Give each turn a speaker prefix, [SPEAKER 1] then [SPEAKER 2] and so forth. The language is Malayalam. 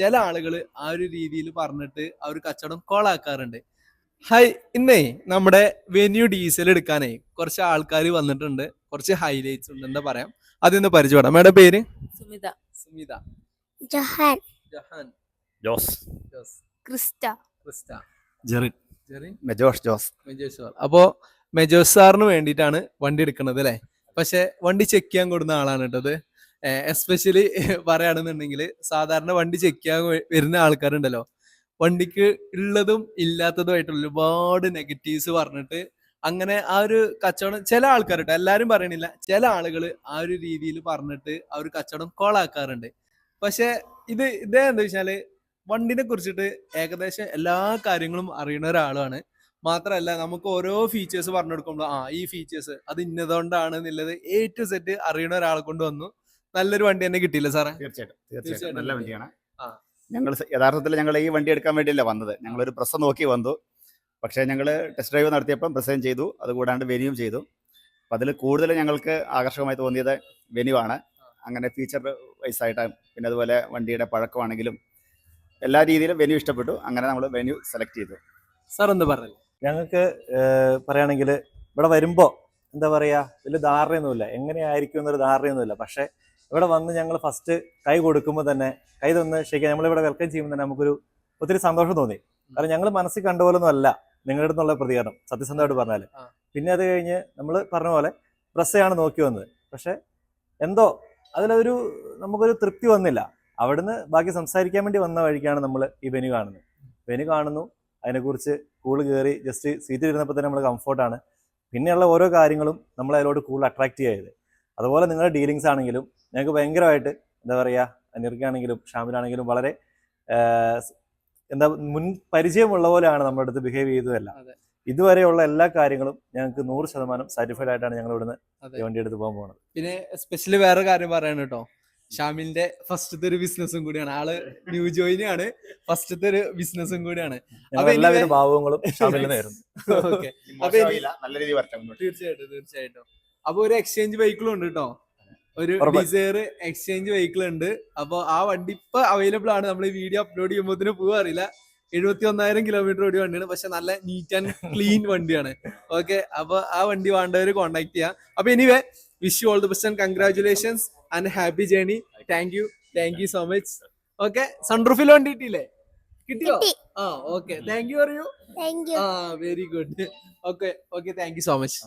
[SPEAKER 1] ചില ആളുകൾ ആ ഒരു രീതിയിൽ പറഞ്ഞിട്ട് ആ ഒരു കച്ചവടം കോളാക്കാറുണ്ട്. ഹായ്, ഇന്നേ നമ്മുടെ വെന്യൂ ഡീസൽ എടുക്കാനേ കുറച്ച് ആൾക്കാർ വന്നിട്ടുണ്ട്. കുറച്ച് ഹൈലൈറ്റ്സ് ഉണ്ട്, എന്താ പറയാം, അതൊന്ന് പരിചയപ്പെടാം. മേഡം പേര്?
[SPEAKER 2] സുമിത.
[SPEAKER 1] സുമിത.
[SPEAKER 3] ജഹാൻ,
[SPEAKER 1] ജഹാൻ.
[SPEAKER 4] ജോസ്,
[SPEAKER 1] ജോസ്.
[SPEAKER 3] ക്രിസ്റ്റ,
[SPEAKER 1] ക്രിസ്റ്റ.
[SPEAKER 4] ജെറിൻ,
[SPEAKER 1] ജെറിൻ.
[SPEAKER 4] മെജോഷ് ജോസ്.
[SPEAKER 1] മെജോസ് സാർ. അപ്പോ മെജോസ് സാറിന് വേണ്ടിയിട്ടാണ് വണ്ടി എടുക്കുന്നത് അല്ലേ? പക്ഷെ വണ്ടി ചെക്ക് ചെയ്യാൻ കൊടുക്കുന്ന ആളാണ് കേട്ടത്. എസ്പെഷ്യലി പറയുകയാണെന്നുണ്ടെങ്കിൽ സാധാരണ വണ്ടി ചെക്ക് ചെയ്യാൻ വരുന്ന ആൾക്കാരുണ്ടല്ലോ, വണ്ടിക്ക് ഉള്ളതും ഇല്ലാത്തതുമായിട്ടുള്ള ഒരുപാട് നെഗറ്റീവ്സ് പറഞ്ഞിട്ട് അങ്ങനെ ആ ഒരു കച്ചവടം ചില ആൾക്കാരുണ്ട്, എല്ലാരും പറയണില്ല, ചില ആളുകൾ ആ ഒരു രീതിയിൽ പറഞ്ഞിട്ട് ആ ഒരു കച്ചവടം കോളാക്കാറുണ്ട്. പക്ഷെ ഇതേ എന്താ വെച്ചാല് വണ്ടിനെ കുറിച്ചിട്ട് ഏകദേശം എല്ലാ കാര്യങ്ങളും അറിയുന്ന ഒരാളാണ്. മാത്രമല്ല നമുക്ക് ഓരോ ഫീച്ചേഴ്സ് പറഞ്ഞു കൊടുക്കുമ്പോൾ ഈ ഫീച്ചേഴ്സ് അത് ഇന്നതുകൊണ്ടാണ് എന്നുള്ളത് A to Z അറിയുന്ന ഒരാളെ കൊണ്ട് വന്നു. നല്ലൊരു വണ്ടി തന്നെ കിട്ടിയില്ല സാറേ?
[SPEAKER 4] തീർച്ചയായിട്ടും നല്ല വണ്ടിയാണ്.
[SPEAKER 1] ആ.
[SPEAKER 4] ഞങ്ങൾ യഥാർത്ഥത്തിൽ ഞങ്ങൾ ഈ വണ്ടി എടുക്കാൻ വേണ്ടിയല്ല വന്നത്. ഞങ്ങളൊരു പ്രസ് നോക്കി വന്നു. പക്ഷേ ഞങ്ങൾ ടെസ്റ്റ് ഡ്രൈവ് നടത്തിയപ്പം പ്രസന്റ് ചെയ്തു, അതുകൂടാണ്ട് വെന്യൂം ചെയ്തു. അപ്പം അതിൽ കൂടുതൽ ഞങ്ങൾക്ക് ആകർഷകമായി തോന്നിയത് വെന്യൂ ആണ്. അങ്ങനെ ഫീച്ചർ വൈസ് ആയിട്ട്, പിന്നെ അതുപോലെ വണ്ടിയുടെ പഴക്കമാണെങ്കിലും എല്ലാ രീതിയിലും വെന്യൂ ഇഷ്ടപ്പെട്ടു. അങ്ങനെ നമ്മൾ വെന്യൂ സെലക്ട് ചെയ്തു.
[SPEAKER 1] സാർ എന്ത് പറഞ്ഞു?
[SPEAKER 5] ഞങ്ങൾക്ക് പറയുകയാണെങ്കിൽ ഇവിടെ വരുമ്പോൾ എന്താ പറയുക, വലിയ ധാരണയൊന്നുമില്ല, എങ്ങനെയായിരിക്കും എന്നൊരു ധാരണയൊന്നുമില്ല. പക്ഷേ ഇവിടെ വന്ന് ഞങ്ങൾ ഫസ്റ്റ് കൈ കൊടുക്കുമ്പോൾ തന്നെ, കൈ തന്ന് ശരിക്കും നമ്മളിവിടെ വെൽക്കം ചെയ്യുമ്പോൾ തന്നെ നമുക്കൊരു ഒത്തിരി സന്തോഷം തോന്നി. കാരണം ഞങ്ങൾ മനസ്സിൽ കണ്ടുപോലൊന്നും അല്ല നിങ്ങളുടെ അടുത്തുള്ള പ്രതികരണം, സത്യസന്ധമായിട്ട് പറഞ്ഞാൽ. പിന്നെ അത് കഴിഞ്ഞ് നമ്മൾ പറഞ്ഞ പോലെ പ്രസ്സയാണ് നോക്കി വന്നത്. പക്ഷെ എന്തോ അതിലൊരു നമുക്കൊരു തൃപ്തി വന്നില്ല. അവിടുന്ന് ബാക്കി സംസാരിക്കാൻ വേണ്ടി വന്ന വഴിക്കാണ് നമ്മൾ ഈ വെന്യൂ കാണുന്നത്. വെന്യൂ കാണുന്നു, അതിനെക്കുറിച്ച് കൂടുതൽ കയറി ജസ്റ്റ് സീറ്റിൽ ഇരുന്നപ്പോൾ തന്നെ നമ്മൾ കംഫോർട്ടാണ്. പിന്നെയുള്ള ഓരോ കാര്യങ്ങളും നമ്മൾ അതിലോട്ട് കൂടുതൽ അട്രാക്ട് ചെയ്തത്. അതുപോലെ നിങ്ങളുടെ ഡീലിങ്സ് ആണെങ്കിലും ഞങ്ങൾക്ക് ഭയങ്കരമായിട്ട് എന്താ പറയുക, അനിർക്കാണെങ്കിലും ഷാമിലാണെങ്കിലും വളരെ എന്താ മുൻ പരിചയമുള്ള പോലെയാണ് നമ്മുടെ അടുത്ത് ബിഹേവ് ചെയ്തതല്ല. ഇതുവരെയുള്ള എല്ലാ കാര്യങ്ങളും ഞങ്ങൾക്ക് 100% സാറ്റിസ്ഫൈഡ് ആയിട്ടാണ് ഞങ്ങൾ ഇവിടുന്ന് വണ്ടി എടുത്ത് പോകാൻ പോകുന്നത്.
[SPEAKER 1] പിന്നെ എസ്പെഷ്യലി വേറെ കാര്യം പറയാണ് കേട്ടോ, ഷാമിലിന്റെ ഫസ്റ്റത്തെ ഒരു ബിസിനസ്സും കൂടിയാണ്. ആള് ന്യൂ ജോയിൻ ആണ്, ഫസ്റ്റത്തെ ഒരു ബിസിനസ്സും കൂടിയാണ്.
[SPEAKER 5] എല്ലാവരും ഭാവങ്ങളും ഷാമിലിനായിരുന്നു.
[SPEAKER 4] നല്ല രീതിയിൽ
[SPEAKER 1] തീർച്ചയായിട്ടും. അപ്പൊ ഒരു എക്സ്ചേഞ്ച് വെഹിക്കിളും ഉണ്ട് കേട്ടോ, ഒരു ഡിസയർ എക്സ്ചേഞ്ച് വെഹിക്കിൾ ഉണ്ട്. അപ്പൊ ആ വണ്ടി ഇപ്പൊ അവൈലബിൾ ആണ്. നമ്മൾ ഈ വീഡിയോ അപ്ലോഡ് ചെയ്യുമ്പോൾ പോകാൻ അറിയില്ല. 71,000 കിലോമീറ്റർ ഓടിയ വണ്ടിയാണ്, പക്ഷെ നല്ല നീറ്റ് ആൻഡ് ക്ലീൻ വണ്ടിയാണ്. ഓക്കെ, അപ്പൊ ആ വണ്ടി വേണ്ടവര് കോൺടാക്ട് ചെയ്യാം. അപ്പൊ anyway, wish you all the best and congratulations and happy journey. Thank you so much. Okay, സൺറൂഫിൽ വണ്ടി കിട്ടിയില്ലേ? കിട്ടിയോ? Okay, thank you. അറിയൂ. Very good. Okay, thank you so much.